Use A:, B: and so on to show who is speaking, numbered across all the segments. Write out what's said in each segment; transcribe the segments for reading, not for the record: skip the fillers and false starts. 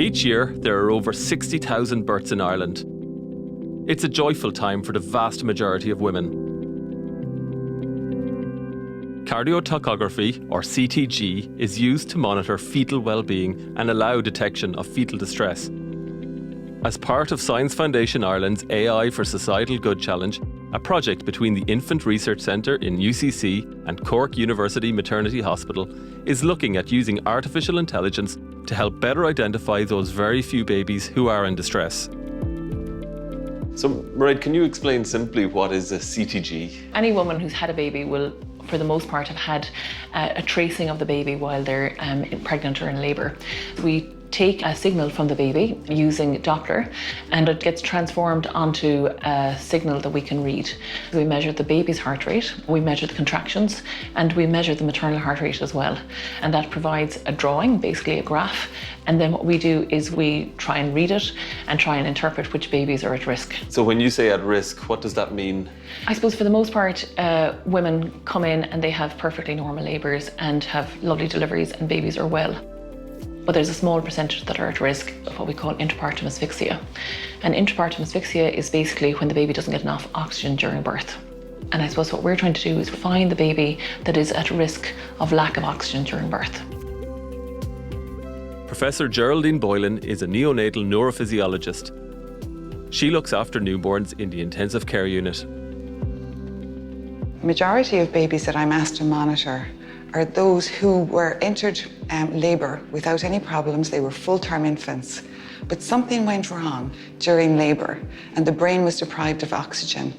A: Each year, there are over 60,000 births in Ireland. It's a joyful time for the vast majority of women. Cardiotocography, or CTG, is used to monitor fetal well-being and allow detection of fetal distress. As part of Science Foundation Ireland's AI for Societal Good Challenge, a project between the Infant Research Centre in UCC and Cork University Maternity Hospital is looking at using artificial intelligence to help better identify those very few babies who are in distress.
B: So, Mairead, can you explain simply what is a CTG?
C: Any woman who's had a baby will, for the most part, have had a tracing of the baby while they're pregnant or in labour. We take a signal from the baby using Doppler, and it gets transformed onto a signal that we can read. We measure the baby's heart rate, we measure the contractions, and we measure the maternal heart rate as well. And that provides a drawing, basically a graph. And then what we do is we try and read it and try and interpret which babies are at risk.
B: So when you say at risk, what does that mean?
C: I suppose for the most part, women come in and they have perfectly normal labours and have lovely deliveries and babies are well. But there's a small percentage that are at risk of what we call intrapartum asphyxia. And intrapartum asphyxia is basically when the baby doesn't get enough oxygen during birth. And I suppose what we're trying to do is find the baby that is at risk of lack of oxygen during birth.
A: Professor Geraldine Boylan is a neonatal neurophysiologist. She looks after newborns in the intensive care unit.
D: The majority of babies that I'm asked to monitor are those who were entered labour without any problems. They were full-term infants, but something went wrong during labour and the brain was deprived of oxygen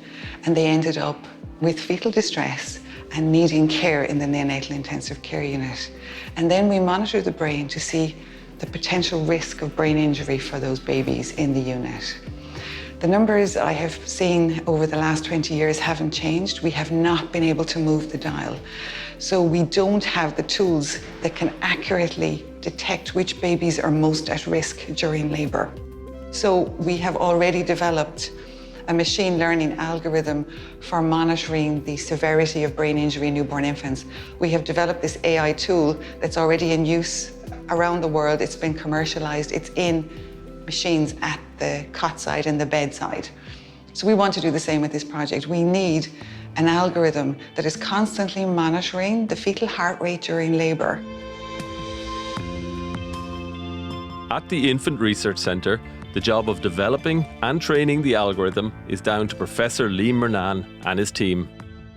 D: and they ended up with fetal distress and needing care in the neonatal intensive care unit. And then we monitor the brain to see the potential risk of brain injury for those babies in the unit. The numbers I have seen over the last 20 years haven't changed. We have not been able to move the dial. So we don't have the tools that can accurately detect which babies are most at risk during labour. So we have already developed a machine learning algorithm for monitoring the severity of brain injury in newborn infants. We have developed this AI tool that's already in use around the world. It's been commercialised. It's in machines at the cot side and the bedside. So we want to do the same with this project. We need an algorithm that is constantly monitoring the fetal heart rate during labour.
A: At the Infant Research Centre, the job of developing and training the algorithm is down to Professor Liam Murnan and his team.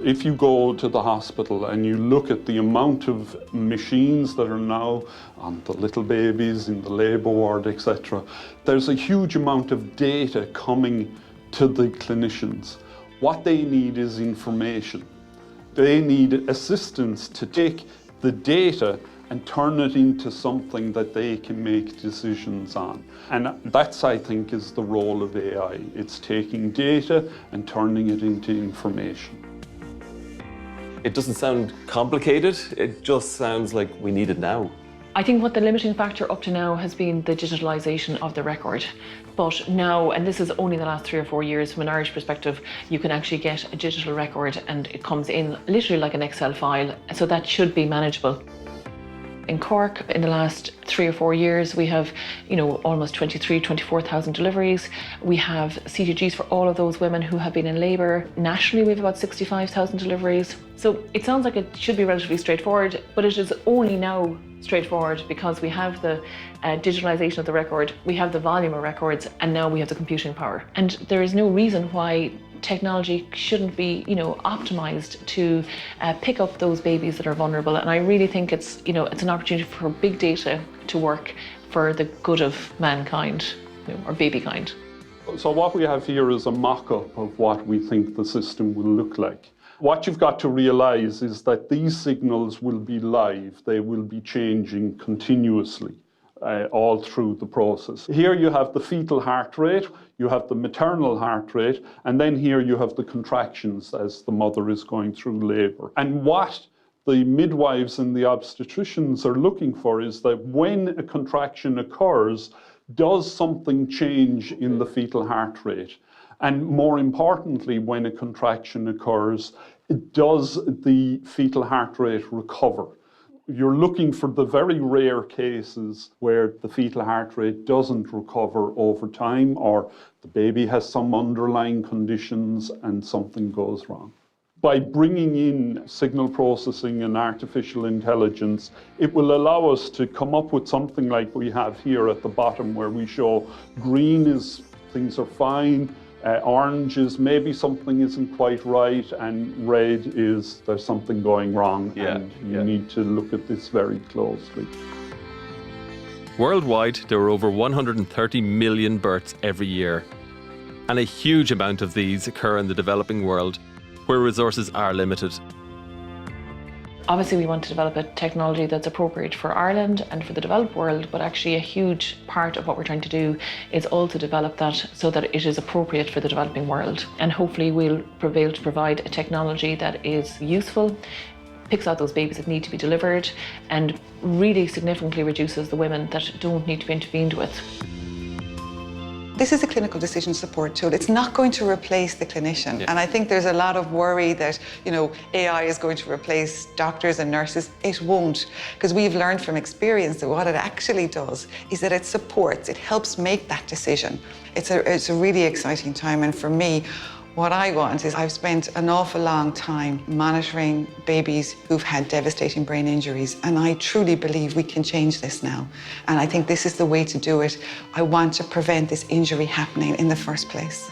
E: If you go to the hospital and you look at the amount of machines that are now on the little babies in the labour ward, etc., there's a huge amount of data coming to the clinicians. What they need is information. They need assistance to take the data and turn it into something that they can make decisions on. And that's, I think, is the role of AI. It's taking data and turning it into information.
B: It doesn't sound complicated, it just sounds like we need it now.
C: I think what the limiting factor up to now has been the digitalisation of the record. But now, and this is only the last 3 or 4 years, from an Irish perspective, you can actually get a digital record and it comes in literally like an Excel file. So that should be manageable. In Cork, in the last 3 or 4 years, we have, almost 24,000 deliveries. We have CTGs for all of those women who have been in labour. Nationally, we have about 65,000 deliveries. So it sounds like it should be relatively straightforward, but it is only now straightforward because we have the digitalisation of the record, we have the volume of records, and now we have the computing power. And there is no reason why technology shouldn't be, optimised to pick up those babies that are vulnerable. And I really think it's an opportunity for big data to work for the good of mankind, or babykind.
E: So what we have here is a mock-up of what we think the system will look like. What you've got to realise is that these signals will be live. They will be changing continuously all through the process. Here you have the fetal heart rate, you have the maternal heart rate, and then here you have the contractions as the mother is going through labour. And what the midwives and the obstetricians are looking for is that when a contraction occurs, does something change in the fetal heart rate? And more importantly, when a contraction occurs, does the fetal heart rate recover? You're looking for the very rare cases where the fetal heart rate doesn't recover over time, or the baby has some underlying conditions and something goes wrong. By bringing in signal processing and artificial intelligence, it will allow us to come up with something like we have here at the bottom, where we show green is things are fine, orange is maybe something isn't quite right, and red is there's something going wrong, and you need to look at this very closely.
A: Worldwide, there are over 130 million births every year, and a huge amount of these occur in the developing world, where resources are limited.
C: Obviously, we want to develop a technology that's appropriate for Ireland and for the developed world, but actually a huge part of what we're trying to do is also develop that so that it is appropriate for the developing world. And hopefully we'll prevail to provide a technology that is useful, picks out those babies that need to be delivered, and really significantly reduces the women that don't need to be intervened with.
D: This is a clinical decision support tool. It's not going to replace the clinician. And I think there's a lot of worry that, AI is going to replace doctors and nurses. It won't, because we've learned from experience that what it actually does is that it supports, it helps make that decision. It's a really exciting time, and for me, what I want is I've spent an awful long time monitoring babies who've had devastating brain injuries, and I truly believe we can change this now. And I think this is the way to do it. I want to prevent this injury happening in the first place.